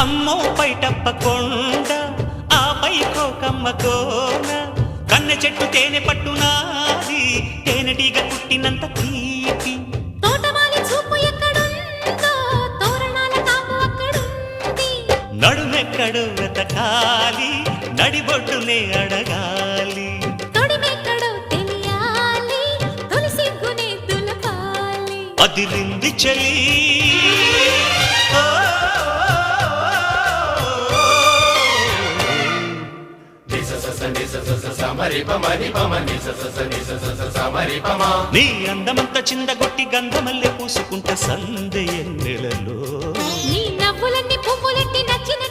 అమ్మో పైటప్ప కొండ ఆపై కోకమ్మ కోన కన్నె చెట్టు తేనె పట్టునాది తేనెటీగ పుట్టినంత తీపి తోటమాలి చూపు ఎక్కడుందో తోరణాల కాపు అక్కడుంది నడుమెక్కడు వెతకాలి నడిబొడ్డునే అడగాలి తొడిమెక్కడో తెలియాలి తొలి సిగ్గునే దులపాలి అదిరింది చలి నీ అందమంత చిందగొట్టి గంధమల్లె పూసుకుంటే సందే నెలలో నీ నవ్వులన్నీ పువ్వులెట్టి నచ్చిన